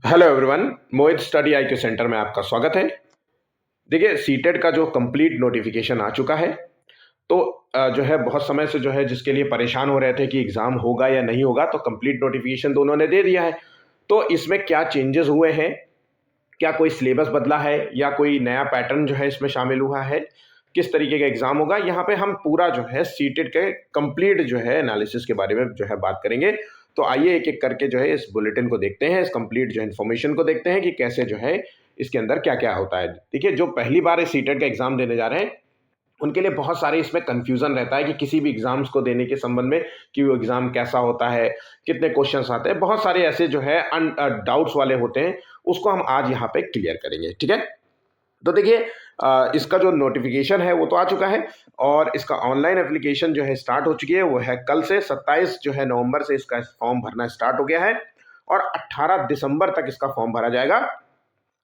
Hello everyone. Mohit study IQ centre में आपका स्वागत है। देखिए, सीटेट का जो कंप्लीट नोटिफिकेशन आ चुका है। तो जो है बहुत समय से जो है जिसके लिए परेशान हो रहे थे कि एग्ज़ाम होगा या नहीं होगा, तो कंप्लीट नोटिफिकेशन तो उन्होंने दे दिया है। तो इसमें क्या चेंजेस हुए हैं, क्या कोई सिलेबस बदला है या कोई नया पैटर्न जो है इसमें शामिल हुआ है, किस तरीके का एग्ज़ाम होगा, यहाँ पे हम पूरा जो है सीटेट के कंप्लीट जो है एनालिसिस के बारे में जो है बात करेंगे। तो आइए एक एक करके जो है इस बुलेटिन को देखते हैं, इस कंप्लीट जो है इन्फॉर्मेशन को देखते हैं कि कैसे जो है इसके अंदर क्या क्या होता है। देखिए, जो पहली बार इस सीटेट का एग्ज़ाम देने जा रहे हैं उनके लिए बहुत सारे इसमें कन्फ्यूज़न रहता है कि किसी भी एग्ज़ाम्स को देने के संबंध में कि वो एग्ज़ाम कैसा होता है, कितने क्वेश्चंस आते हैं, बहुत सारे ऐसे जो है डाउट्स वाले होते हैं, उसको हम आज यहाँ पे क्लियर करेंगे, ठीक है? तो देखिए, इसका जो नोटिफिकेशन है वो तो आ चुका है और इसका ऑनलाइन एप्लीकेशन जो है स्टार्ट हो चुकी है। वो है कल से 27 जो है नवंबर से इसका फॉर्म भरना स्टार्ट हो गया है और 18 दिसंबर तक इसका फॉर्म भरा जाएगा।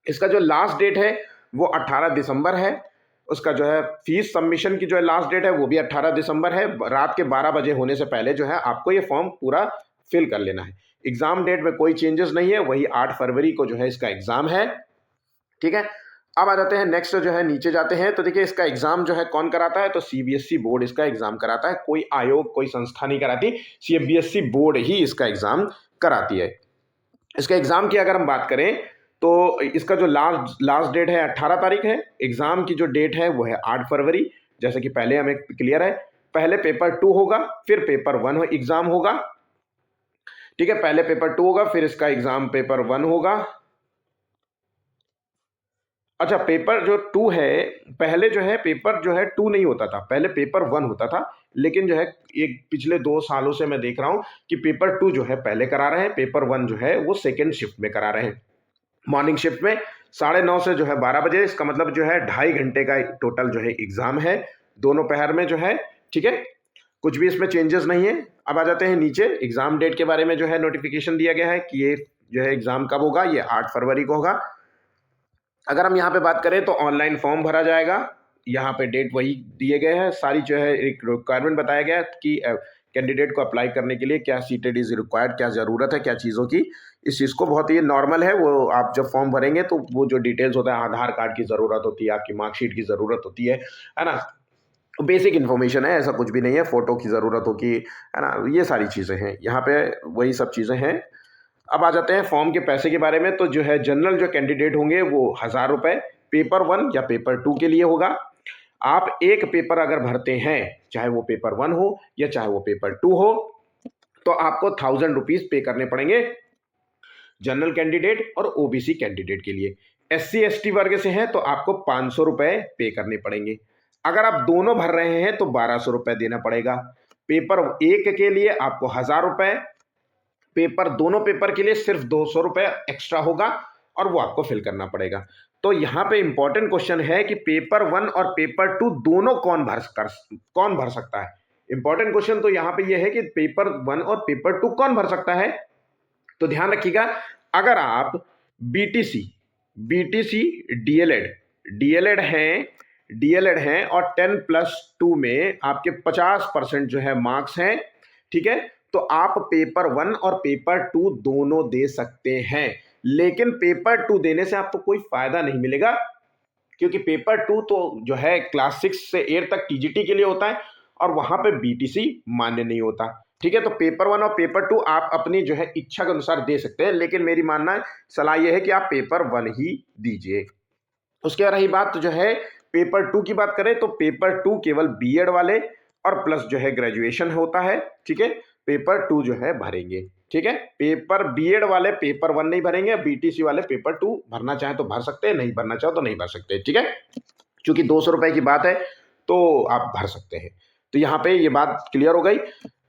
इसका जो लास्ट डेट है वो 18 दिसंबर है। उसका जो है फीस सबमिशन की जो है लास्ट डेट है वो भी 18 दिसंबर है। रात के 12 बजे होने से पहले जो है आपको ये फॉर्म पूरा फिल कर लेना है। एग्ज़ाम डेट में कोई चेंजेस नहीं है, वही 8 फरवरी को जो है इसका एग्ज़ाम है, ठीक है? अब आ जाते हैं नेक्स्ट जो है नीचे जाते हैं। तो देखिए, इसका एग्ज़ाम जो है कौन कराता है, तो सीबीएसई बोर्ड इसका एग्ज़ाम कराता है। कोई आयोग, कोई संस्था नहीं कराती, सीबीएसई बोर्ड ही इसका एग्ज़ाम कराती है। इसके एग्ज़ाम की अगर हम बात करें तो इसका जो लास्ट डेट है 18 तारीख है। एग्ज़ाम की जो डेट है वो है 8 फरवरी, जैसे कि पहले हमें क्लियर है। पहले पेपर 2 होगा, फिर पेपर 1 एग्ज़ाम होगा, ठीक है? पहले पेपर 2 होगा, फिर इसका एग्ज़ाम पेपर 1 होगा। अच्छा, पेपर जो 2 है, पहले जो है पेपर जो है 2 नहीं होता था, पहले पेपर 1 होता था। लेकिन जो है एक पिछले 2 सालों से मैं देख रहा हूँ कि पेपर 2 जो है पहले करा रहे हैं, पेपर 1 जो है वो सेकंड शिफ्ट में करा रहे हैं। मॉर्निंग शिफ्ट में 9:30 से जो है 12 बजे। इसका मतलब जो है 2.5 घंटे का टोटल जो है एग्ज़ाम है, दोनों पहर में जो है, ठीक है? कुछ भी इसमें चेंजेस नहीं है। अब आ जाते हैं नीचे, एग्ज़ाम डेट के बारे में जो है नोटिफिकेशन दिया गया है कि ये जो है एग्ज़ाम कब होगा, ये 8 फरवरी को होगा। अगर हम यहाँ पे बात करें तो ऑनलाइन फॉर्म भरा जाएगा, यहाँ पे डेट वही दिए गए हैं। सारी जो है एक रिक्वायरमेंट बताया गया है कि कैंडिडेट को अप्लाई करने के लिए क्या सीटेट इज़ रिक्वायर्ड, क्या ज़रूरत है, क्या चीज़ों की। इस चीज़ को बहुत ही नॉर्मल है, वो आप जब फॉर्म भरेंगे तो वो जो डिटेल्स होता है, आधार कार्ड की ज़रूरत होती है, आपकी मार्कशीट की ज़रूरत होती है ना? बेसिक इन्फॉर्मेशन है, ऐसा कुछ भी नहीं है, फ़ोटो की ज़रूरत होगी, है ना? ये सारी चीज़ें हैं, यहाँ पे वही सब चीज़ें हैं। अब आ जाते हैं फॉर्म के पैसे के बारे में। तो जो है जनरल जो कैंडिडेट होंगे वो 1000 रुपये पेपर 1 या पेपर 2 के लिए होगा। आप एक पेपर अगर भरते हैं, चाहे वो पेपर 1 हो या चाहे वो पेपर 2 हो, तो आपको 1000 रुपीज़ पे करने पड़ेंगे जनरल कैंडिडेट और ओबीसी कैंडिडेट के लिए। एससी एसटी वर्ग से हैं तो आपको 500 रुपये पे करने पड़ेंगे। अगर आप दोनों भर रहे हैं तो 1200 रुपये देना पड़ेगा। पेपर 1 के लिए आपको 1000 रुपये, पेपर दोनों पेपर के लिए सिर्फ 200 रुपये एक्स्ट्रा होगा और वो आपको फिल करना पड़ेगा। तो यहाँ पे इंपॉर्टेंट क्वेश्चन है कि पेपर 1 और पेपर 2 दोनों कौन भर सकता है। इंपॉर्टेंट क्वेश्चन तो यहाँ पे ये है कि पेपर 1 और पेपर 2 कौन भर सकता है। तो ध्यान रखिएगा, अगर आप बीटीसी बीटीसी डीएलएड डीएलएड हैं और 10+2 में आपके 50% जो है मार्क्स हैं, ठीक है, तो आप पेपर 1 और पेपर 2 दोनों दे सकते हैं। लेकिन पेपर 2 देने से आपको कोई फायदा नहीं मिलेगा, क्योंकि पेपर 2 तो जो है क्लास 6 से 8 तक टीजीटी के लिए होता है और वहां पे बीटीसी मान्य नहीं होता, ठीक है? तो पेपर 1 और पेपर 2 आप अपनी जो है इच्छा के अनुसार दे सकते हैं, लेकिन मेरी मानना सलाह यह है कि आप पेपर 1 ही दीजिए। उसके बाद रही बात जो है पेपर 2 की बात करें तो पेपर 2 केवल बीएड वाले और प्लस जो है ग्रेजुएशन होता है, ठीक है? पेपर 2 जो है भरेंगे, ठीक है? पेपर बीएड वाले पेपर 1 नहीं भरेंगे, बीटीसी वाले पेपर 2 भरना चाहे तो भर सकते हैं, नहीं भरना चाहो तो नहीं भर सकते, ठीक है? क्योंकि 200 रुपए की बात है तो आप भर सकते हैं। तो यहाँ पे ये बात क्लियर हो गई।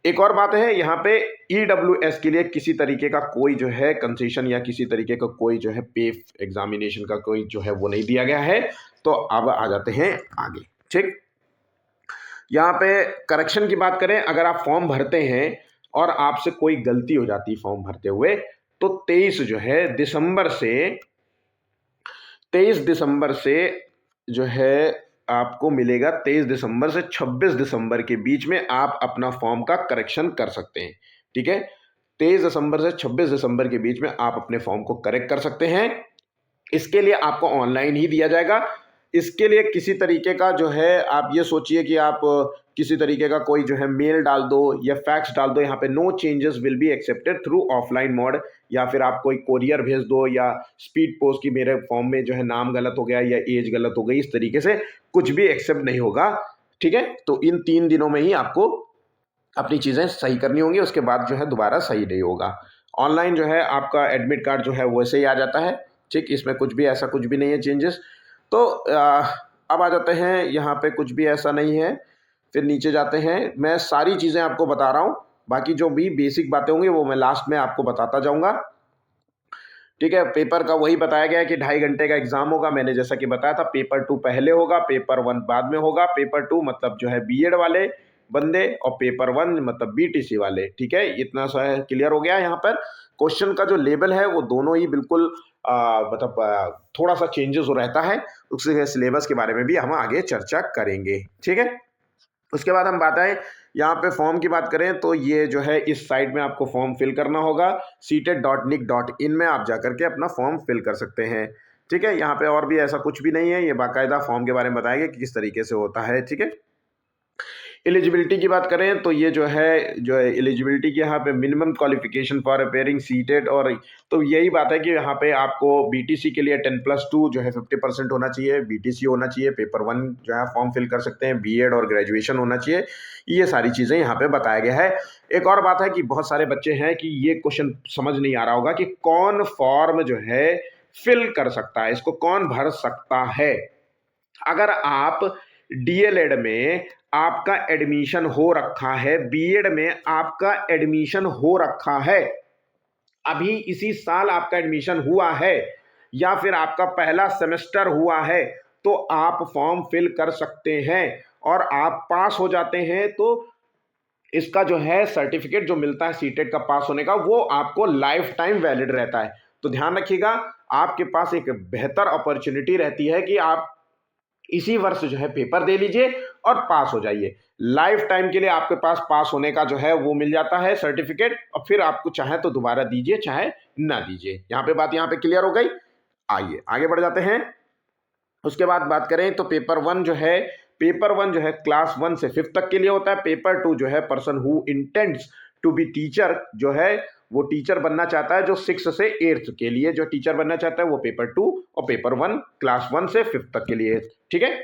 एक और बात है, यहाँ पे ईडब्ल्यूएस के लिए किसी तरीके का कोई जो है कंसेशन या किसी तरीके का कोई जो है पे एग्जामिनेशन का कोई जो है वो नहीं दिया गया है। तो अब आ जाते हैं आगे, ठीक? यहाँ पे करेक्शन की बात करें, अगर आप फॉर्म भरते हैं और आपसे कोई गलती हो जाती है फॉर्म भरते हुए, तो 23 दिसंबर से जो है आपको मिलेगा। 23 दिसंबर से 26 दिसंबर के बीच में आप अपना फॉर्म का करेक्शन कर सकते हैं, ठीक है? 23 दिसंबर से 26 दिसंबर के बीच में आप अपने फॉर्म को करेक्ट कर सकते हैं। इसके लिए आपको ऑनलाइन ही दिया जाएगा। इसके लिए किसी तरीके का जो है आप ये सोचिए कि आप किसी तरीके का कोई जो है मेल डाल दो या फैक्स डाल दो, यहाँ पे no changes will be accepted through offline mode, या फिर आप कोई कोरियर भेज दो या स्पीड पोस्ट की मेरे फॉर्म में जो है नाम गलत हो गया या एज गलत हो गई, इस तरीके से कुछ भी एक्सेप्ट नहीं होगा। ठीक है, तो इन 3 दिनों में ही आपको अपनी चीज़ें सही करनी होंगी, उसके बाद जो है दोबारा सही नहीं होगा। ऑनलाइन जो है आपका एडमिट कार्ड जो है वैसे ही आ जाता है। ठीक, इसमें कुछ भी ऐसा कुछ भी नहीं है चेंजेस। तो अब आ जाते हैं, यहाँ पे कुछ भी ऐसा नहीं है। फिर नीचे जाते हैं, मैं सारी चीज़ें आपको बता रहा हूँ, बाकी जो भी बेसिक बातें होंगी वो मैं लास्ट में आपको बताता जाऊँगा। ठीक है, पेपर का वही बताया गया है कि 2.5 घंटे का एग्जाम होगा। मैंने जैसा कि बताया था, पेपर 2 पहले होगा, पेपर 1 बाद में होगा। पेपर 2 मतलब जो है बीएड वाले बंदे, और पेपर 1 मतलब बीटीसी वाले। ठीक है, इतना सा क्लियर हो गया। यहाँ पर क्वेश्चन का जो लेवल है वो दोनों ही बिल्कुल मतलब थोड़ा सा चेंजेस रहता है। उसके सिलेबस के बारे में भी हम आगे चर्चा करेंगे। ठीक है, उसके बाद हम बात आए यहाँ पे फॉर्म की बात करें तो ये जो है इस साइट में आपको फॉर्म फिल करना होगा। seated.nic.in में आप जाकर के अपना फॉर्म फिल कर सकते हैं। ठीक है, यहाँ पे और भी ऐसा कुछ भी नहीं है, ये बाकायदा फॉर्म के बारे में बताएंगे कि किस तरीके से होता है। ठीक है, एलिजिबिलिटी की बात करें तो ये जो है एलिजिबिलिटी की यहाँ पे minimum qualification for appearing seated, और तो यही बात है कि यहाँ पे आपको बीटीसी के लिए 10+2 जो है 50% होना चाहिए, बीटीसी होना चाहिए, पेपर 1 जो है फॉर्म फिल कर सकते हैं, बीएड और ग्रेजुएशन होना चाहिए। ये सारी चीज़ें यहाँ पे बताया गया है। एक और बात है कि बहुत सारे बच्चे हैं कि ये क्वेश्चन समझ नहीं आ रहा होगा कि कौन फॉर्म जो है फिल कर सकता है, इसको कौन भर सकता है। अगर आप डीएलएड में आपका एडमिशन हो रखा है, बीएड में आपका एडमिशन हो रखा है, अभी इसी साल आपका एडमिशन हुआ है, या फिर आपका पहला सेमेस्टर हुआ है, तो आप फॉर्म फिल कर सकते हैं और आप पास हो जाते हैं। तो इसका जो है सर्टिफिकेट जो मिलता है सीटेट का पास होने का, वो आपको लाइफ टाइम वैलिड रहता है। तो ध्यान रखिएगा, आपके पास एक बेहतर अपॉर्चुनिटी रहती है कि आप इसी वर्ष जो है पेपर दे लीजिए और पास हो जाइए। लाइफ टाइम के लिए आपके पास पास होने का जो है वो मिल जाता है सर्टिफिकेट, और फिर आपको चाहे तो दोबारा दीजिए चाहे ना दीजिए। यहाँ पे बात यहाँ पे क्लियर हो गई। आइए आगे बढ़ जाते हैं। उसके बाद बात करें तो पेपर 1 जो है क्लास 1 से 5th तक के लिए होता है। पेपर 2 जो है person who intends to be teacher जो है वो टीचर बनना चाहता है, जो 6 से 8th के लिए जो टीचर बनना चाहता है वो पेपर 2, और पेपर 1 क्लास 1 से 5th तक के लिए। ठीक है,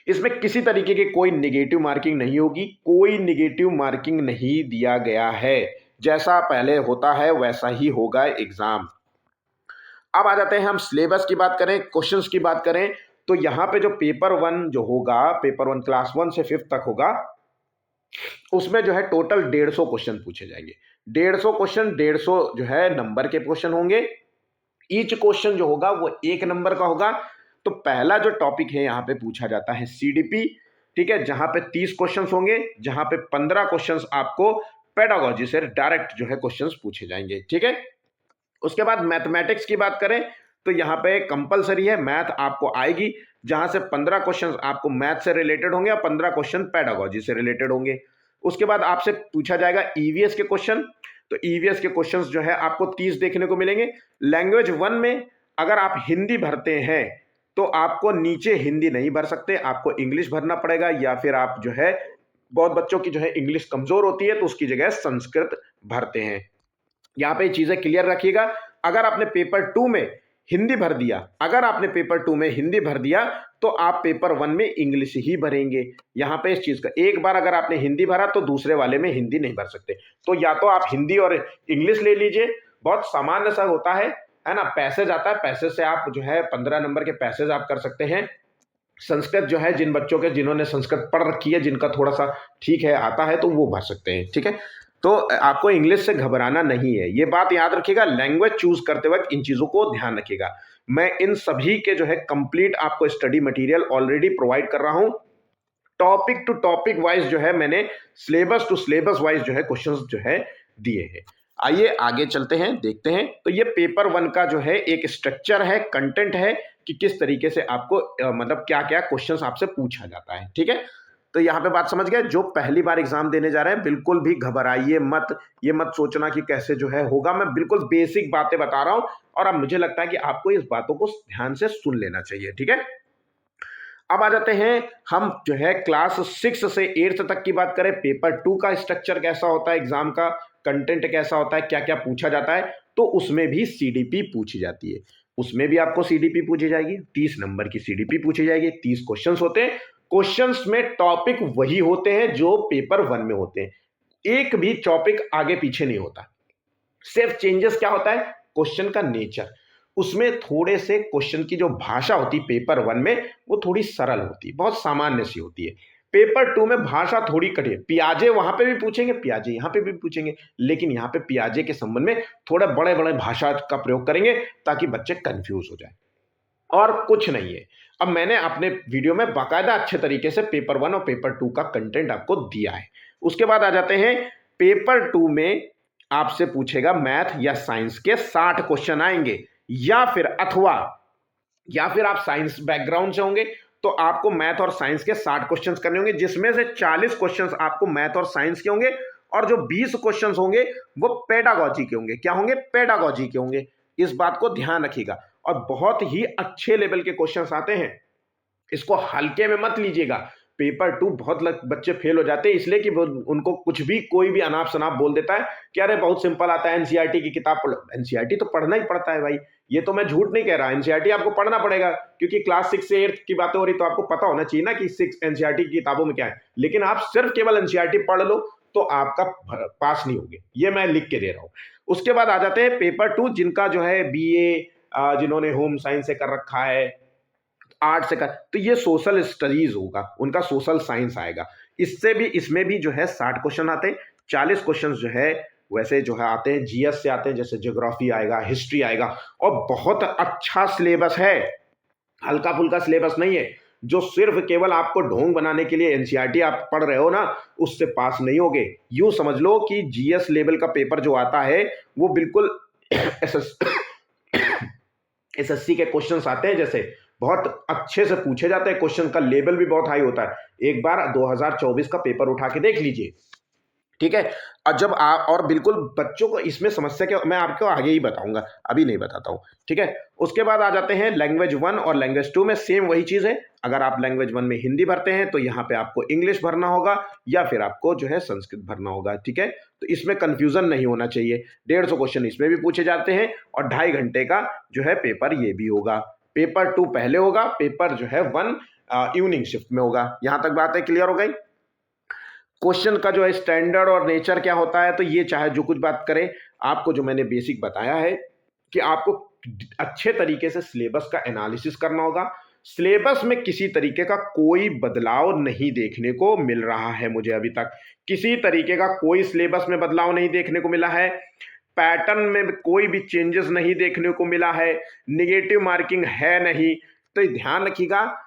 इसमें किसी तरीके की कोई नेगेटिव मार्किंग नहीं होगी, कोई नेगेटिव मार्किंग नहीं दिया गया है, जैसा पहले होता है वैसा ही होगा एग्जाम। अब आ जाते हैं हम सिलेबस की बात करें, क्वेश्चंस की बात करें, तो यहाँ पे जो पेपर 1 जो होगा, पेपर 1 क्लास 1 से 5th तक होगा, उसमें जो है टोटल 150 क्वेश्चन पूछे जाएंगे। 150 क्वेश्चन, 150 जो है नंबर के क्वेश्चन होंगे। ईच क्वेश्चन जो होगा वो 1 नंबर का होगा। तो पहला जो टॉपिक है यहाँ पे पूछा जाता है सीडीपी। ठीक है, जहां पे 30 क्वेश्चंस होंगे, जहां पे 15 क्वेश्चंस आपको पेडागोजी से डायरेक्ट जो है क्वेश्चंस पूछे जाएंगे। ठीक है, उसके बाद मैथमेटिक्स की बात करें तो यहाँ पे कंपलसरी है, मैथ आपको आएगी, जहां से 15 क्वेश्चंस आपको मैथ से रिलेटेड होंगे और 15 क्वेश्चन पेडागोजी से रिलेटेड होंगे। उसके बाद आपसे पूछा जाएगा ईवीएस के क्वेश्चन। तो ईवीएस के क्वेश्चंस जो है आपको 30 देखने को मिलेंगे। लैंग्वेज 1 में अगर आप हिंदी भरते हैं तो आपको नीचे हिंदी नहीं भर सकते, आपको इंग्लिश भरना पड़ेगा, या फिर आप जो है बहुत बच्चों की जो है इंग्लिश कमजोर होती है तो उसकी जगह संस्कृत भरते हैं। यहाँ पे चीजें क्लियर रखिएगा। अगर आपने पेपर 2 में हिंदी भर दिया, तो आप पेपर 1 में इंग्लिश ही भरेंगे। यहाँ पे इस चीज का, एक बार अगर आपने हिंदी भरा तो दूसरे वाले में हिंदी नहीं भर सकते। तो या तो आप हिंदी और इंग्लिश ले लीजिए, बहुत सामान्य सा होता है ना। पैसेज आता है, पैसेज से आप जो है 15 नंबर के पैसेज आप कर सकते हैं। संस्कृत जो है जिन बच्चों के जिन्होंने संस्कृत पढ़ रखी है, जिनका थोड़ा सा ठीक है आता है, तो वो भर सकते हैं। ठीक है, तो आपको इंग्लिश से घबराना नहीं है, ये बात याद रखिएगा। लैंग्वेज चूज करते वक्त इन चीजों को ध्यान रखिएगा। मैं इन सभी के जो है कंप्लीट आपको स्टडी मटेरियल ऑलरेडी प्रोवाइड कर रहा हूं। टॉपिक टू टॉपिक वाइज जो है मैंने सिलेबस टू सिलेबस वाइज जो है क्वेश्चंस जो है दिए हैं। आइए आगे चलते हैं, देखते हैं। तो ये पेपर 1 का जो है एक स्ट्रक्चर है, कंटेंट है कि किस तरीके से आपको मतलब क्या क्या क्वेश्चंस आपसे पूछा जाता है। ठीक है, तो यहाँ पे बात समझ गए। जो पहली बार एग्जाम देने जा रहे हैं बिल्कुल भी घबराइए मत, ये मत सोचना कि कैसे जो है होगा। मैं बिल्कुल बेसिक बातें बता रहा हूं और अब मुझे लगता है कि आपको इस बातों को ध्यान से सुन लेना चाहिए, ठीक है। अब आ जाते हैं हम जो है क्लास 6 से 8 तक की बात करें। पेपर 2 का स्ट्रक्चर कैसा होता है, एग्जाम का कंटेंट कैसा होता है, क्या क्या पूछा जाता है, तो उसमें भी सीडीपी पूछी जाती है। उसमें भी आपको सीडीपी पूछी जाएगी, 30 नंबर की सीडीपी पूछी जाएगी। 30 क्वेश्चंस होते हैं। क्वेश्चंस में टॉपिक वही होते हैं जो पेपर 1 में होते हैं, एक भी टॉपिक आगे पीछे नहीं होता। सिर्फ चेंजेस क्या होता है, क्वेश्चन का नेचर। उसमें थोड़े से क्वेश्चन की जो भाषा होती है पेपर 1 में वो थोड़ी सरल होती है, बहुत सामान्य सी होती है। पेपर 2 में भाषा थोड़ी कठिन, पियाजे वहां पे भी पूछेंगे, पियाजे यहां पे भी पूछेंगे, लेकिन यहां पे पियाजे के संबंध में थोड़ा बड़े बड़े भाषा का प्रयोग करेंगे ताकि बच्चे कंफ्यूज हो जाए, और कुछ नहीं है। अब मैंने अपने वीडियो में बाकायदा अच्छे तरीके से पेपर 1 और पेपर 2 का कंटेंट आपको दिया है। उसके बाद आ जाते हैं पेपर 2 में आपसे पूछेगा मैथ या साइंस के 60 क्वेश्चन आएंगे, या फिर आप साइंस बैकग्राउंड से होंगे तो आपको मैथ और साइंस के 60 क्वेश्चंस करने होंगे, जिसमें से 40 क्वेश्चंस आपको मैथ और साइंस के होंगे और जो 20 क्वेश्चंस होंगे वो पेडागोजी के होंगे। क्या होंगे, पेडागोजी के होंगे। इस बात को ध्यान रखिएगा। और बहुत ही अच्छे लेवल के क्वेश्चंस आते हैं, इसको हल्के में मत लीजिएगा। पेपर 2 बहुत बच्चे फेल हो जाते हैं इसलिए कि उनको कुछ भी कोई भी अनाप शनाप बोल देता है कि अरे बहुत सिंपल आता है, एनसीईआरटी की किताब पढ़ो। एनसीईआरटी तो पढ़ना ही पड़ता है भाई, ये तो मैं झूठ नहीं कह रहा। एनसीईआरटी आपको पढ़ना पड़ेगा क्योंकि क्लास 6 से 8 की बातें हो रही, तो आपको पता होना चाहिए ना कि 6 एनसीईआरटी की किताबों में क्या है। लेकिन आप सिर्फ केवल एनसीईआरटी पढ़ लो तो आपका पास नहीं होगे, ये मैं लिख के दे रहा हूं। उसके बाद आ जाते हैं पेपर 2 जिनका जो है बीए, जिन्होंने होम साइंस से कर रखा है, आर्ट से कर, तो ये सोशल स्टडीज होगा, उनका सोशल साइंस आएगा। इसमें भी जो है 60 क्वेश्चन आते हैं। 40 क्वेश्चन जो है वैसे जो है आते हैं जीएस से आते हैं, जैसे ज्योग्राफी आएगा, हिस्ट्री आएगा। और बहुत अच्छा सिलेबस है, हल्का फुल्का सिलेबस नहीं है जो सिर्फ केवल आपको ढोंग बनाने के लिए एनसीईआरटी आप पढ़ रहे हो ना, उससे पास नहीं होगे। यूं समझ लो कि जीएस लेवल का पेपर जो आता है वो बिल्कुल एसएससी के क्वेश्चंस आते हैं, जैसे बहुत अच्छे से पूछे जाते हैं, क्वेश्चन का लेवल भी बहुत हाई होता है। एक बार 2024 का पेपर उठा के देख लीजिए, ठीक है। और जब आप, और बिल्कुल बच्चों को इसमें समस्या क्या, मैं आपको आगे ही बताऊंगा, अभी नहीं बताता हूं, ठीक है। उसके बाद आ जाते हैं लैंग्वेज 1 और लैंग्वेज 2 में सेम वही चीज है। अगर आप लैंग्वेज 1 में हिंदी भरते हैं तो यहाँ पे आपको इंग्लिश भरना होगा या फिर आपको जो है संस्कृत भरना होगा, ठीक है। तो इसमें कंफ्यूजन नहीं होना चाहिए। 150 क्वेश्चन इसमें भी पूछे जाते हैं और 2.5 घंटे का जो है पेपर ये भी होगा। पेपर 2 पहले होगा, पेपर जो है 1 इवनिंग शिफ्ट में होगा। यहां तक बातें क्लियर हो गई। क्वेश्चन का जो है स्टैंडर्ड और नेचर क्या होता है, तो ये चाहे जो कुछ बात करें, आपको जो मैंने बेसिक बताया है कि आपको अच्छे तरीके से सिलेबस का एनालिसिस करना होगा। सिलेबस में किसी तरीके का कोई बदलाव नहीं देखने को मिल रहा है, मुझे अभी तक किसी तरीके का कोई सिलेबस में बदलाव नहीं देखने को मिला है। पैटर्न में कोई भी चेंजेस नहीं देखने को मिला है, निगेटिव मार्किंग है नहीं। तो ध्यान रखिएगा,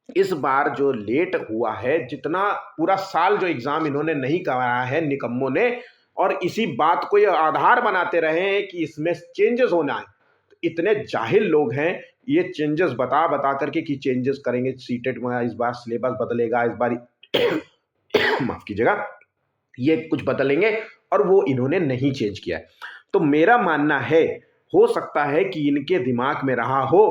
इस बार जो लेट हुआ है, जितना पूरा साल जो एग्जाम इन्होंने नहीं कराया है निकम्मों ने, और इसी बात को ये आधार बनाते रहे हैं कि इसमें चेंजेस होना है, तो इतने जाहिल लोग हैं, ये चेंजेस बता बता करके कि चेंजेस करेंगे सीटेट में, इस बार सिलेबस बदलेगा, इस बार माफ कीजिएगा, ये कुछ बदलेंगे, और वो इन्होंने नहीं चेंज किया है। तो मेरा मानना है, हो सकता है कि इनके दिमाग में रहा हो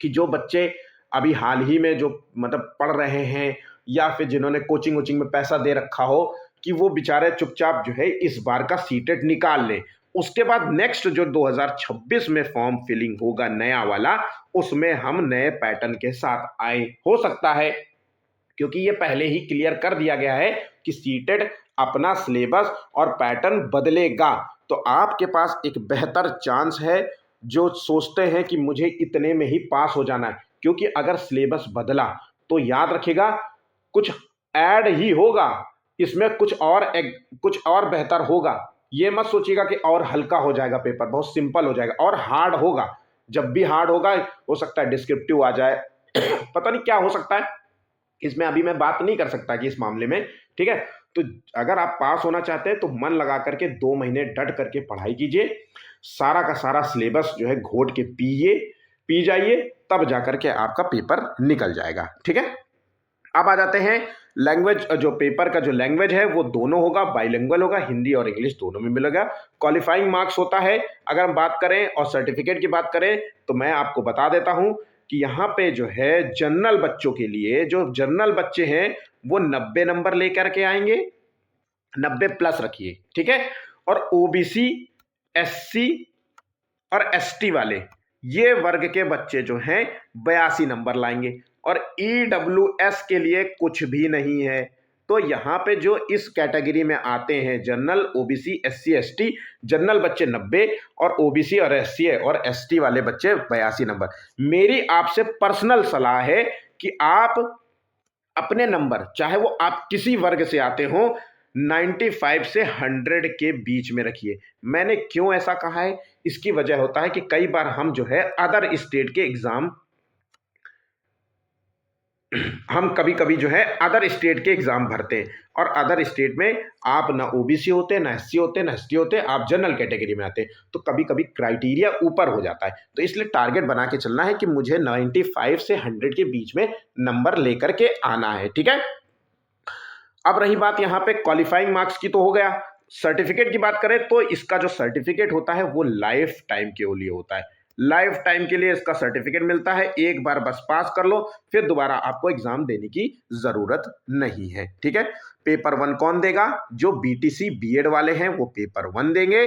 कि जो बच्चे अभी हाल ही में जो मतलब पढ़ रहे हैं या फिर जिन्होंने कोचिंग वोचिंग में पैसा दे रखा हो, कि वो बेचारे चुपचाप जो है इस बार का सीटेट निकाल लें। उसके बाद नेक्स्ट जो 2026 में फॉर्म फिलिंग होगा नया वाला, उसमें हम नए पैटर्न के साथ आए, हो सकता है, क्योंकि ये पहले ही क्लियर कर दिया गया है कि सीटेट अपना सिलेबस और पैटर्न बदलेगा। तो आपके पास एक बेहतर चांस है जो सोचते हैं कि मुझे इतने में ही पास हो जाना है, क्योंकि अगर सिलेबस बदला तो याद रखिएगा कुछ ऐड ही होगा इसमें, कुछ और बेहतर होगा। ये मत सोचिएगा कि और हल्का हो जाएगा पेपर, बहुत सिंपल हो जाएगा, और हार्ड होगा। जब भी हार्ड होगा, हो सकता है डिस्क्रिप्टिव आ जाए पता नहीं क्या हो सकता है, इसमें अभी मैं बात नहीं कर सकता कि इस मामले में, ठीक है। तो अगर आप पास होना चाहते हैं तो मन लगा करके 2 महीने डट करके पढ़ाई कीजिए, सारा का सारा सिलेबस जो है घोट के पी जाइए, तब जाकर के आपका पेपर निकल जाएगा, ठीक है। अब आ जाते हैं लैंग्वेज, जो पेपर का जो लैंग्वेज है वो दोनों होगा, बाइलिंगुअल होगा, हिंदी और इंग्लिश दोनों में मिलेगा। क्वालिफाइंग मार्क्स होता है। अगर हम बात करें और सर्टिफिकेट की बात करें तो मैं आपको बता देता हूं कि यहाँ पे जो है जनरल बच्चों के लिए, जो जनरल बच्चे हैं वो 90 नंबर लेकर के आएंगे, 90 प्लस रखिए, ठीक है। और ओबीसी, एससी और एसटी वाले ये वर्ग के बच्चे जो हैं 82 नंबर लाएंगे। और ईडब्ल्यूएस के लिए कुछ भी नहीं है। तो यहां पे जो इस कैटेगरी में आते हैं general, OBC, SC, ST, general बच्चे 90 और ओबीसी और एससी और एसटी वाले बच्चे 82 नंबर। मेरी आपसे पर्सनल सलाह है कि आप अपने नंबर, चाहे वो आप किसी वर्ग से आते हो, 95 से 100 के बीच में रखिए। मैंने क्यों ऐसा कहा है, इसकी वजह होता है कि कई बार हम जो है अदर स्टेट के एग्जाम, हम कभी कभी जो है अदर स्टेट के एग्जाम भरते हैं और अदर स्टेट में आप ना ओबीसी होते, ना एससी होते, ना एसटी होते, आप जनरल कैटेगरी में आते हैं, तो कभी कभी क्राइटेरिया ऊपर हो जाता है। तो इसलिए टारगेट बना के चलना है कि मुझे 95 से 100 के बीच में नंबर लेकर के आना है, ठीक है। अब रही बात यहाँ पे क्वालिफाइंग मार्क्स की, तो हो गया। सर्टिफिकेट की बात करें तो इसका जो सर्टिफिकेट होता है वो लाइफ टाइम के लिए होता है। लाइफ टाइम के लिए इसका सर्टिफिकेट मिलता है। एक बार बस पास कर लो, फिर दोबारा आपको एग्जाम देने की जरूरत नहीं है, ठीक है। पेपर 1 कौन देगा? जो बीटीसी बीएड वाले हैं वो पेपर 1 देंगे।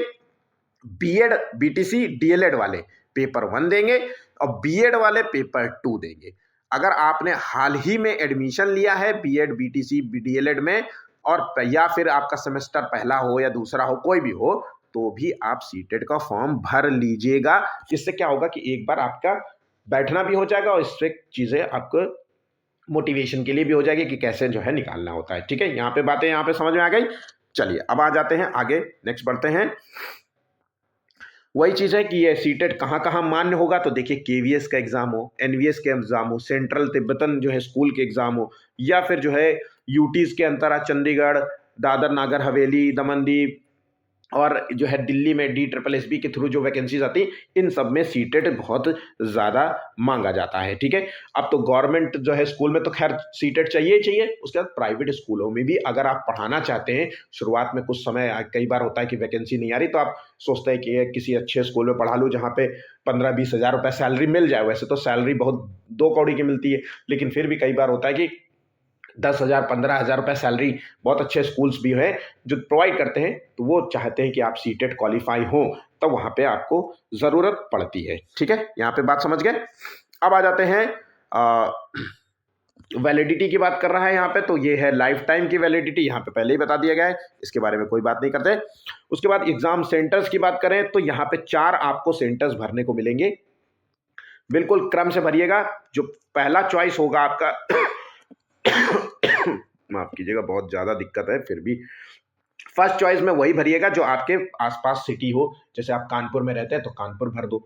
बीएड, बीटीसी, डीएलएड वाले पेपर 1 देंगे और बीएड वाले पेपर 2 देंगे। अगर आपने हाल ही में एडमिशन लिया है बीएड, बीटीसी, डीएलएड में, और या फिर आपका सेमेस्टर पहला हो या दूसरा हो, कोई भी हो, तो भी आप सीटेट का फॉर्म भर लीजिएगा। इससे क्या होगा कि एक बार आपका बैठना भी हो जाएगा और इससे चीजें आपको मोटिवेशन के लिए भी हो जाएगी कि कैसे जो है निकालना होता है, ठीक है। यहाँ पे बातें यहाँ पे समझ में आ गई। चलिए अब आ जाते हैं आगे, नेक्स्ट बढ़ते हैं। वही चीज है कि ये सीटेट कहाँ कहाँ मान्य होगा, तो देखिए केवीएस का एग्जाम हो, एनवीएस के एग्जाम हो, सेंट्रल तिब्बतन जो है स्कूल के एग्जाम हो, या फिर जो है यूटीज के अंतर्गत चंडीगढ़, दादर नागर हवेली, दमन दीव, और जो है दिल्ली में DSSB के थ्रू जो वैकेंसीज आती, इन सब में सीटेट बहुत ज़्यादा मांगा जाता है, ठीक है। अब तो गवर्नमेंट जो है स्कूल में तो खैर सीटेट चाहिए ही चाहिए, उसके बाद प्राइवेट स्कूलों में भी अगर आप पढ़ाना चाहते हैं, शुरुआत में कुछ समय कई बार होता है कि वैकेंसी नहीं आ रही, तो आप सोचते हैं कि किसी अच्छे स्कूल में पढ़ा लूँ जहाँ पे 15-20 हज़ार रुपये सैलरी मिल जाए। वैसे तो सैलरी बहुत 2 कौड़ी की मिलती है, लेकिन फिर भी कई बार होता है कि 10,000 15,000 रुपये सैलरी, बहुत अच्छे स्कूल्स भी हैं जो प्रोवाइड करते हैं, तो वो चाहते हैं कि आप सीटेट क्वालिफाई हो, तो वहाँ पे आपको ज़रूरत पड़ती है, ठीक है। यहाँ पे बात समझ गए। अब आ जाते हैं वैलिडिटी की बात कर रहा है यहाँ पे, तो ये है लाइफ टाइम की वैलिडिटी, यहाँ पे पहले ही बता दिया गया है, इसके बारे में कोई बात नहीं करते। उसके बाद एग्जाम सेंटर्स की बात करें तो यहाँ पे 4 आपको सेंटर्स भरने को मिलेंगे। बिल्कुल क्रम से भरिएगा। जो पहला चॉइस होगा आपका माफ कीजिएगा, बहुत ज्यादा दिक्कत है, फिर भी फर्स्ट चॉइस में वही भरिएगा जो आपके आसपास सिटी हो। जैसे आप कानपुर में रहते हैं तो कानपुर भर दो।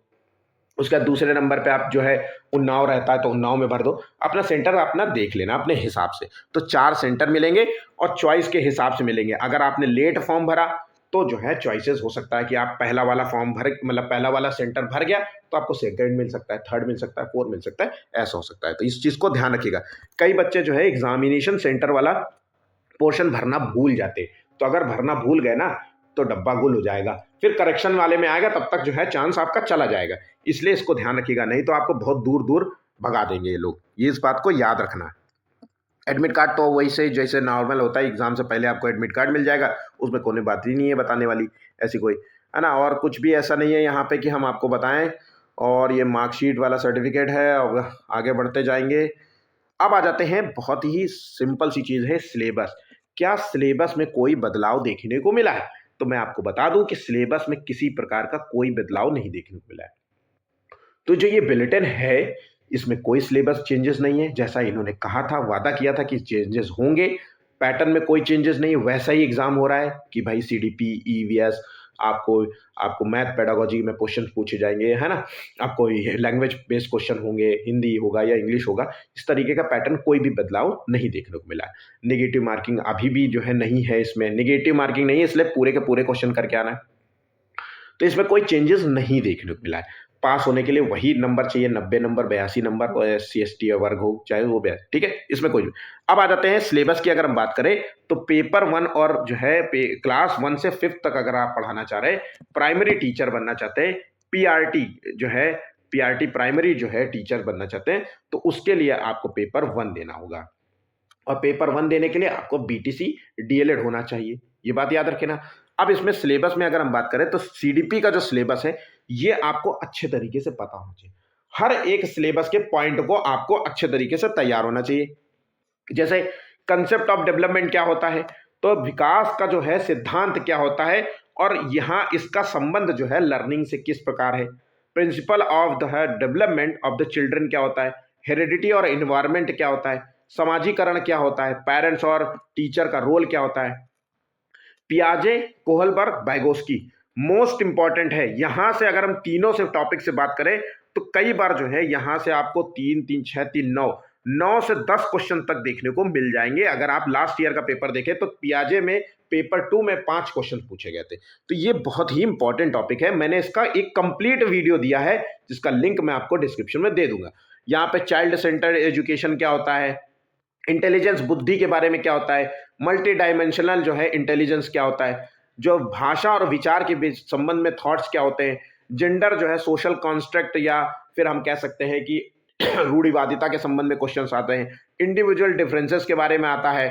उसके बाद दूसरे नंबर पे आप जो है उन्नाव रहता है तो उन्नाव में भर दो। अपना सेंटर अपना देख लेना अपने हिसाब से। तो 4 सेंटर मिलेंगे और चॉइस के हिसाब से मिलेंगे। अगर आपने लेट फॉर्म भरा तो जो है चॉइसेस हो सकता है कि आप पहला वाला फॉर्म भर, मतलब पहला वाला सेंटर भर गया तो आपको सेकंड मिल सकता है, थर्ड मिल सकता है, फोर्थ मिल सकता है, ऐसा हो सकता है। तो इस चीज को ध्यान रखिएगा। कई बच्चे जो है एग्जामिनेशन सेंटर वाला पोर्शन भरना भूल जाते, तो अगर भरना भूल गए ना तो डब्बा गुल हो जाएगा, फिर करेक्शन वाले में आएगा, तब तक जो है चांस आपका चला जाएगा। इसलिए इसको ध्यान रखिएगा, नहीं तो आपको बहुत दूर दूर भगा देंगे ये लोग। ये इस बात को याद रखना। एडमिट कार्ड तो वही से जैसे नॉर्मल होता है, एग्जाम से पहले आपको एडमिट कार्ड मिल जाएगा, उसमें कोई बात ही नहीं है बताने वाली ऐसी कोई, है ना। और कुछ भी ऐसा नहीं है यहाँ पे कि हम आपको बताएं। और ये मार्कशीट वाला सर्टिफिकेट है। और आगे बढ़ते जाएंगे। अब आ जाते हैं, बहुत ही सिंपल सी चीज़ है, सिलेबस। क्या सिलेबस में कोई बदलाव देखने को मिला है? तो मैं आपको बता दूं कि सिलेबस में किसी प्रकार का कोई बदलाव नहीं देखने को मिला है। तो जो ये बुलेटिन है इसमें कोई सिलेबस चेंजेस नहीं है। जैसा इन्होंने कहा था, वादा किया था कि चेंजेस होंगे, पैटर्न में कोई चेंजेस नहीं, वैसा ही एग्जाम हो रहा है कि भाई सीडीपी, ईवीएस, आपको आपको मैथ पेडागोजी में क्वेश्चन पूछे जाएंगे, है ना। आपको लैंग्वेज बेस्ड क्वेश्चन होंगे, हिंदी होगा या इंग्लिश होगा। इस तरीके का पैटर्न कोई भी बदलाव नहीं देखने को मिला है। नेगेटिव मार्किंग अभी भी जो है नहीं है, इसमें नेगेटिव मार्किंग नहीं है, इसलिए पूरे के पूरे क्वेश्चन करके आना है। तो इसमें कोई चेंजेस नहीं देखने को मिला है। पास होने के लिए वही नंबर चाहिए, 90 नंबर, 82 नंबर, और SC ST वर्ग हो चाहे वो भी, ठीक है, इसमें कोई। अब आ जाते हैं सिलेबस की। अगर हम बात करें तो पेपर 1 और जो है क्लास 1 से 5th तक अगर आप पढ़ाना चाह रहे हैं, प्राइमरी टीचर बनना चाहते हैं, PRT जो है, PRT प्राइमरी जो है टीचर बनना चाहते हैं, तो उसके लिए आपको पेपर 1 देना होगा। और पेपर 1 देने के लिए आपको BTC DLED होना चाहिए, ये बात याद रखना। अब इसमें सिलेबस में अगर हम बात करें तो CDP का जो सिलेबस है ये आपको अच्छे तरीके से पता होना चाहिए। हर एक सिलेबस के पॉइंट को आपको अच्छे तरीके से तैयार होना चाहिए। जैसे कंसेप्ट ऑफ डेवलपमेंट क्या होता है, तो विकास का जो है सिद्धांत क्या होता है, और यहाँ इसका संबंध जो है लर्निंग से किस प्रकार है। Principle of the development of the children क्या होता है, हेरिडिटी और इन्वायरमेंट क्या होता है, समाजीकरण क्या होता है, पेरेंट्स और टीचर का रोल क्या होता है। पियाजे, कोहलबर्ग, वाइगोस्की मोस्ट इंपॉर्टेंट है। यहां से अगर हम तीनों से टॉपिक से बात करें तो कई बार जो है यहां से आपको 3 3 6 3 9 से 10 क्वेश्चन तक देखने को मिल जाएंगे। अगर आप लास्ट ईयर का पेपर देखें तो पियाजे में पेपर 2 में 5 क्वेश्चन पूछे गए थे। तो ये बहुत ही इंपॉर्टेंट टॉपिक है। मैंने इसका एक कंप्लीट वीडियो दिया है जिसका लिंक मैं आपको डिस्क्रिप्शन में दे दूंगा। यहाँ पे चाइल्ड सेंटर्ड एजुकेशन क्या होता है, इंटेलिजेंस बुद्धि के बारे में क्या होता है, मल्टी डायमेंशनल जो है इंटेलिजेंस क्या होता है, जो भाषा और विचार के बीच संबंध में थॉट्स क्या होते हैं, जेंडर जो है सोशल कॉन्स्ट्रक्ट या फिर हम कह सकते हैं कि रूढ़िवादिता के संबंध में क्वेश्चंस आते हैं, इंडिविजुअल डिफरेंसेस के बारे में आता है,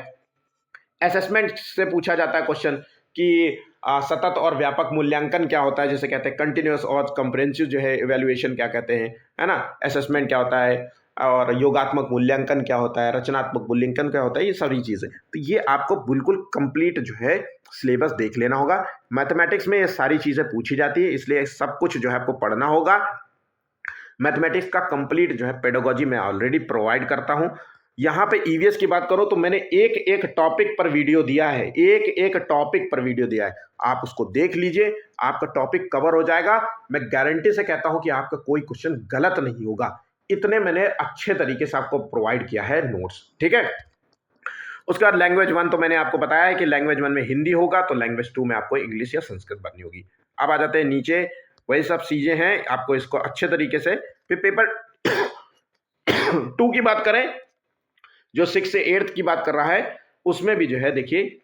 असेसमेंट से पूछा जाता है क्वेश्चन कि सतत और व्यापक मूल्यांकन क्या होता है, जैसे कहते हैं कंटिन्यूअस और कंप्रेहेंसिव जो है इवैल्यूएशन क्या कहते हैं, है ना, असेसमेंट क्या होता है, और योगात्मक मूल्यांकन क्या होता है, रचनात्मक मूल्यांकन क्या होता है, ये सारी चीज़ें। तो ये आपको बिल्कुल कंप्लीट जो है सिलेबस देख लेना होगा। मैथमेटिक्स में ये सारी चीज़ें पूछी जाती है, इसलिए सब कुछ जो है आपको पढ़ना होगा। मैथमेटिक्स का कंप्लीट जो है पेडागोजी मैं ऑलरेडी प्रोवाइड करता हूँ। यहाँ पे ईवीएस की बात करो तो मैंने एक एक टॉपिक पर वीडियो दिया है, एक एक टॉपिक पर वीडियो दिया है, आप उसको देख लीजिए, आपका टॉपिक कवर हो जाएगा। मैं गारंटी से कहता हूं कि आपका कोई क्वेश्चन गलत नहीं होगा, इतने मैंने अच्छे तरीके से आपको प्रोवाइड किया है नोट्स, ठीक है। उसके बाद लैंग्वेज 1 तो मैंने आपको बताया है कि लैंग्वेज 1 में हिंदी होगा, तो लैंग्वेज 2 में आपको इंग्लिश या संस्कृत भरनी होगी। अब आ जाते हैं नीचे, वही सब चीजें हैं, आपको इसको अच्छे तरीके से। फिर पेपर 2 की बात करें, जो 6 से 8th की बात कर रहा है, उसमें भी जो है देखिए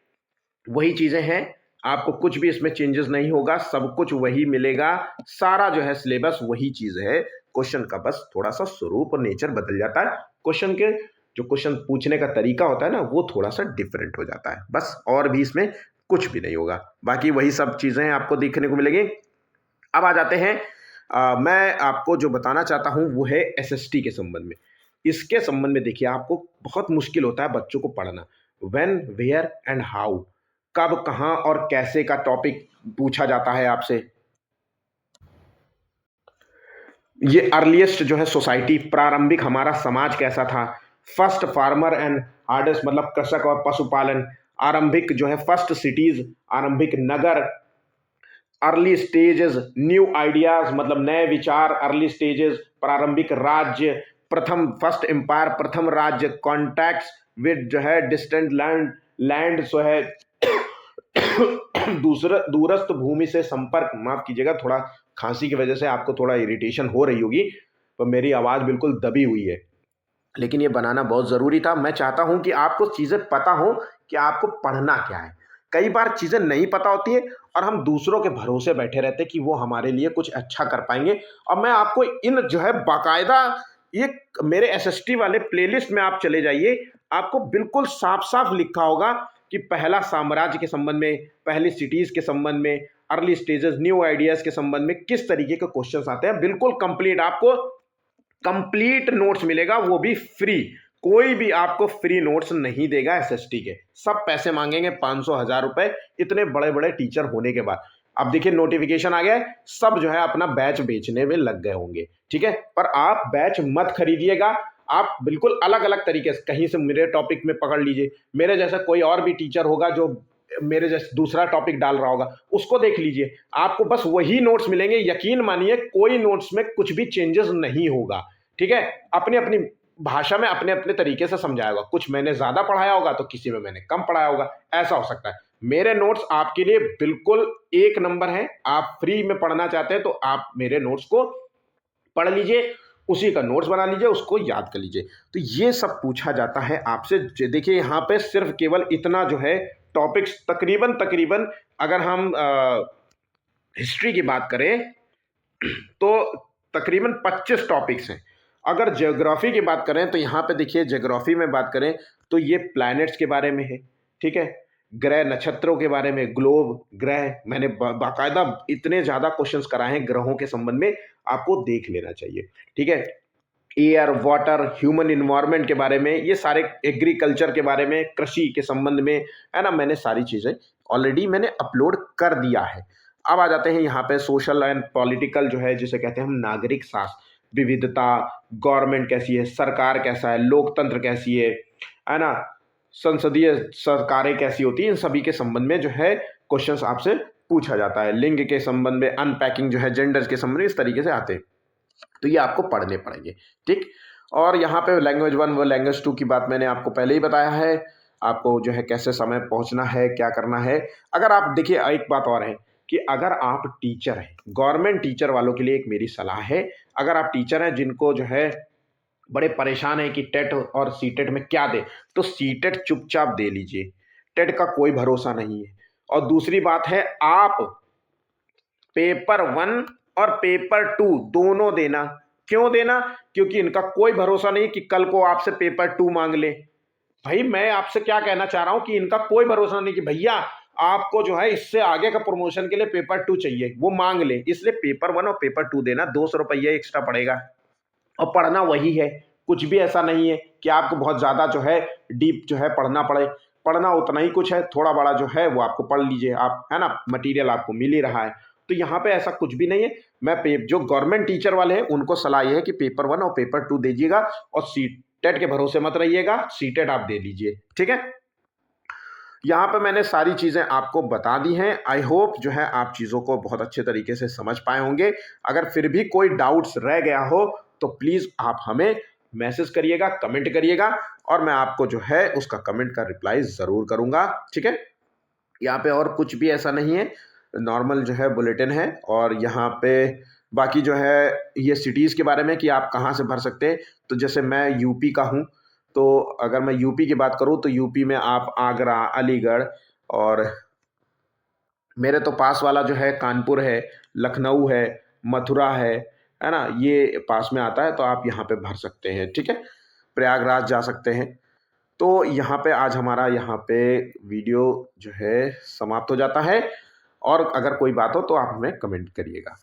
वही चीजें हैं, आपको कुछ भी इसमें चेंजेस नहीं होगा, सब कुछ वही मिलेगा, सारा जो है सिलेबस वही चीज है। क्वेश्चन का बस थोड़ा सा स्वरूप और नेचर बदल जाता है, क्वेश्चन के जो क्वेश्चन पूछने का तरीका होता है ना वो थोड़ा सा डिफरेंट हो जाता है, बस, और भी इसमें कुछ भी नहीं होगा, बाकी वही सब चीजें आपको देखने को मिलेंगी। अब आ जाते हैं मैं आपको जो बताना चाहता हूं वो है SST के संबंध में। इसके संबंध में देखिए आपको बहुत मुश्किल होता है बच्चों को पढ़ना। व्हेन, वेयर एंड हाउ, कब, कहां और कैसे का टॉपिक पूछा जाता है आपसे। ये अर्लीस्ट जो है सोसाइटी, प्रारंभिक हमारा समाज कैसा था, फर्स्ट फार्मर एंड हार्डेस्ट मतलब कृषक और पशुपालन, आरंभिक जो है फर्स्ट सिटीज, आरंभिक नगर, अर्ली स्टेजेस, न्यू आइडियाज मतलब नए विचार, अर्ली स्टेजेस, प्रारंभिक राज्य, प्रथम फर्स्ट एम्पायर, प्रथम राज्य, कॉन्टैक्ट्स विद जो है डिस्टेंट लैंड जो है दूरस्थ भूमि से संपर्क, माफ कीजिएगा थोड़ा खांसी की वजह से आपको थोड़ा इरिटेशन हो रही होगी, तो मेरी आवाज बिल्कुल दबी हुई है, लेकिन ये बनाना बहुत जरूरी था। मैं चाहता हूं कि आपको चीजें पता हो कि आपको पढ़ना क्या है। कई बार चीजें नहीं पता होती है और हम दूसरों के भरोसे बैठे रहते हैं कि वो हमारे लिए कुछ अच्छा कर पाएंगे। और मैं आपको इन जो है बाकायदा ये मेरे SST वाले प्लेलिस्ट में आप चले जाइए, आपको बिल्कुल साफ साफ लिखा होगा कि पहला साम्राज्य के संबंध में, पहली सिटीज के संबंध में, अर्ली स्टेजेस, न्यू आइडियाज के संबंध में किस तरीके के क्वेश्चंस आते हैं। बिल्कुल कंप्लीट आपको कंप्लीट नोट्स मिलेगा, वो भी फ्री। कोई भी आपको फ्री नोट्स नहीं देगा SST के, सब पैसे मांगेंगे 500-1000 रुपए, इतने बड़े बड़े टीचर होने के बाद। अब देखिए नोटिफिकेशन आ गया, सब जो है अपना बैच बेचने में लग गए होंगे, ठीक है, पर आप बैच मत खरीदिएगा, आप बिल्कुल अलग अलग तरीके से कहीं से मेरे टॉपिक में पकड़ लीजिए, मेरे जैसा कोई और भी टीचर होगा जो मेरे जैसे दूसरा टॉपिक डाल रहा होगा, उसको देख लीजिए, आपको बस वही नोट्स मिलेंगे। यकीन मानिए कोई नोट्स में कुछ भी चेंजेस नहीं होगा, ठीक है। अपनी अपनी भाषा में अपने-अपने तरीके से समझाया होगा। कुछ मैंने ज़्यादा पढ़ाया होगा, तो किसी में मैंने कम पढ़ाया होगा, ऐसा हो सकता है। मेरे नोट्स आपके लिए बिल्कुल एक नंबर हैं। आप फ्री में पढ़ना चाहते हैं, तो आप मेरे नोट्स को पढ़ लीजिए, उसी का नोट्स बना लीजिए, उसको याद कर लीजिए। तो ये सब पूछा जाता है आपसे। देखिए यहाँ पे सिर्फ केवल इतना जो है टॉपिक्स तकरीबन अगर हम हिस्ट्री की बात करें तो तकरीबन 25 टॉपिक्स हैं। अगर ज्योग्राफी की बात करें तो यहाँ पे देखिए, ज्योग्राफी में बात करें तो ये प्लैनेट्स के बारे में है, ठीक है? ग्रह नक्षत्रों के बारे में, ग्लोब, ग्रह, मैंने बाकायदा इतने ज़्यादा क्वेश्चंस कराए हैं ग्रहों के संबंध में, आपको देख लेना चाहिए, ठीक है? एयर, वाटर, ह्यूमन इन्वायरमेंट के बारे में, ये सारे एग्रीकल्चर के बारे में, कृषि के संबंध में, है ना? मैंने सारी चीज़ें ऑलरेडी मैंने अपलोड कर दिया है। अब आ जाते हैं यहाँ पे सोशल एंड पॉलिटिकल जो है, जिसे कहते हैं हम नागरिक शास्त्र, विविधता, गवर्नमेंट कैसी है, सरकार कैसा है, लोकतंत्र कैसी है ना? संसदीय सरकारें कैसी होती हैं, इन सभी के संबंध में जो है क्वेश्चंस आपसे पूछा जाता है। लिंग के संबंध में, अनपैकिंग जो है जेंडर्स के संबंध में, इस तरीके से आते हैं। तो ये आपको पढ़ने पड़ेंगे, ठीक? और यहाँ पे लैंग्वेज 1 व लैंग्वेज 2 की बात मैंने आपको पहले ही बताया है। आपको जो है कैसे समय पहुँचना है, क्या करना है। अगर आप देखिए, एक बात और है कि अगर आप टीचर हैं, गवर्नमेंट टीचर वालों के लिए एक मेरी सलाह है, अगर आप टीचर हैं जिनको जो है बड़े परेशान हैं कि टेट और सीटेट में क्या दें, तो सीटेट चुपचाप दे लीजिए। टेट का कोई भरोसा नहीं है। और दूसरी बात है, आप पेपर 1 और पेपर 2 दोनों देना। क्यों देना? क्योंकि इनका कोई भरोसा नहीं कि कल को आपसे पेपर 2 मांग ले। भाई मैं आपसे क्या कहना चाह रहा हूं कि इनका कोई भरोसा नहीं कि भैया आपको जो है इससे आगे का प्रमोशन के लिए पेपर 2 चाहिए, वो मांग ले। इसलिए पेपर 1 और पेपर 2 देना, 200 रुपये एक्स्ट्रा पड़ेगा। और पढ़ना वही है, कुछ भी ऐसा नहीं है कि आपको बहुत ज़्यादा जो है डीप जो है पढ़ना पड़े। पढ़ना उतना ही कुछ है, थोड़ा बड़ा जो है वो आपको पढ़ लीजिए आप, है ना? मटेरियल आपको मिल ही रहा है। तो यहाँ पे ऐसा कुछ भी नहीं है। मैं जो गवर्नमेंट टीचर वाले हैं उनको सलाह ये है कि पेपर 1 और पेपर 2 दीजिएगा, और सीटेट के भरोसे मत रहिएगा, सीटेट आप दे लीजिए, ठीक है? यहाँ पे मैंने सारी चीज़ें आपको बता दी हैं। आई होप जो है आप चीज़ों को बहुत अच्छे तरीके से समझ पाए होंगे। अगर फिर भी कोई डाउट्स रह गया हो तो प्लीज़ आप हमें मैसेज करिएगा, कमेंट करिएगा, और मैं आपको जो है उसका कमेंट का रिप्लाई ज़रूर करूँगा, ठीक है? यहाँ पे और कुछ भी ऐसा नहीं है, नॉर्मल जो है बुलेटिन है। और यहाँ पे बाकी जो है ये सिटीज़ के बारे में कि आप कहाँ से भर सकते हैं। तो जैसे मैं यूपी का हूँ, तो अगर मैं यूपी की बात करूँ तो यूपी में आप आगरा, अलीगढ़, और मेरे तो पास वाला जो है कानपुर है, लखनऊ है, मथुरा है ना? ये पास में आता है, तो आप यहाँ पे भर सकते हैं, ठीक है? प्रयागराज जा सकते हैं। तो यहाँ पे आज हमारा यहाँ पे वीडियो जो है समाप्त हो जाता है, और अगर कोई बात हो तो आप हमें कमेंट करिएगा।